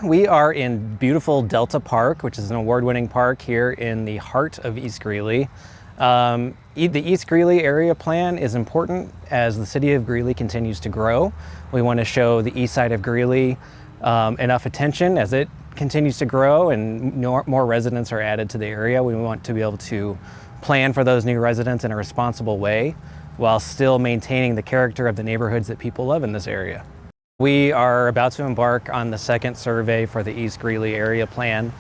We are in beautiful Delta Park, which is an award-winning park here in the heart of East Greeley. The East Greeley Area Plan is important as the City of Greeley continues to grow. We want to show the east side of Greeley enough attention as it continues to grow and more residents are added to the area. We want to be able to plan for those new residents in a responsible way while still maintaining the character of the neighborhoods that people love in this area. We are about to embark on the second survey for the East Greeley Area Plan.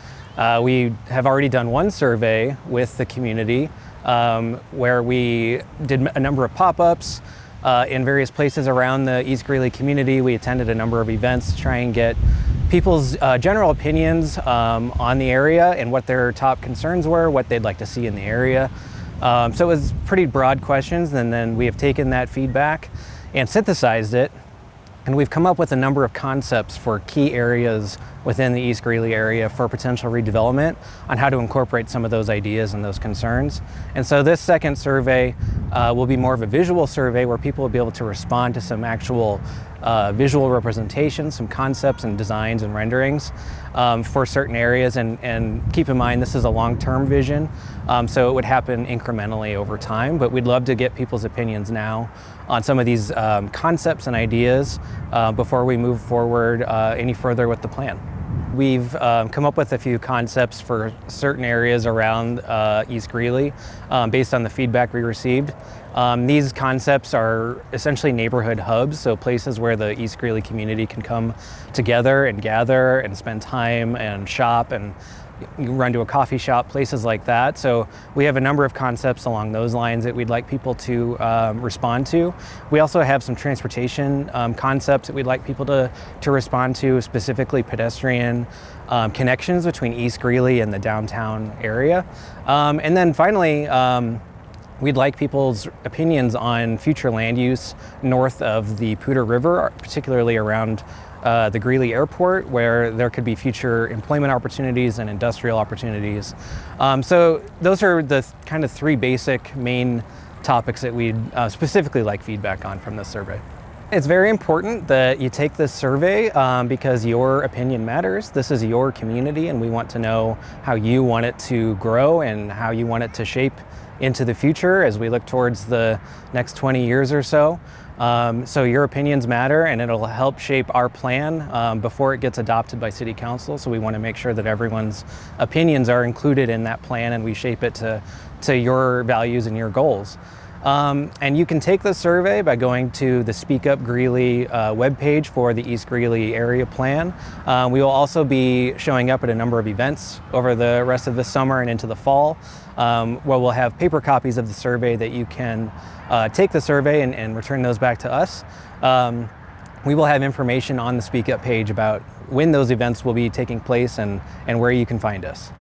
We have already done one survey with the community where we did a number of pop-ups in various places around the East Greeley community. We attended a number of events to try and get people's general opinions on the area and what their top concerns were, what they'd like to see in the area. So it was pretty broad questions, and then we have taken that feedback and synthesized it. And we've come up with a number of concepts for key areas within the East Greeley area for potential redevelopment on how to incorporate some of those ideas and those concerns. And so this second survey will be more of a visual survey where people will be able to respond to some actual visual representations, some concepts and designs and renderings for certain areas. And keep in mind, this is a long-term vision, so it would happen incrementally over time, but we'd love to get people's opinions now on some of these concepts and ideas before we move forward any further with the plan. We've come up with a few concepts for certain areas around East Greeley based on the feedback we received. These concepts are essentially neighborhood hubs, so places where the East Greeley community can come together and gather and spend time and shop and run to a coffee shop, places like that. So we have a number of concepts along those lines that we'd like people to respond to. We also have some transportation concepts that we'd like people to respond to, specifically pedestrian connections between East Greeley and the downtown area. And then finally, we'd like people's opinions on future land use north of the Poudre River, particularly around the Greeley Airport, where there could be future employment opportunities and industrial opportunities. So those are the kind of three basic main topics that we'd specifically like feedback on from this survey. It's very important that you take this survey because your opinion matters. This is your community, and we want to know how you want it to grow and how you want it to shape into the future as we look towards the next 20 years or so. So your opinions matter, and it'll help shape our plan before it gets adopted by City Council. So we want to make sure that everyone's opinions are included in that plan and we shape it to your values and your goals. And you can take the survey by going to the Speak Up Greeley webpage for the East Greeley Area Plan. We will also be showing up at a number of events over the rest of the summer and into the fall, where we'll have paper copies of the survey that you can take the survey and return those back to us. We will have information on the Speak Up page about when those events will be taking place and where you can find us.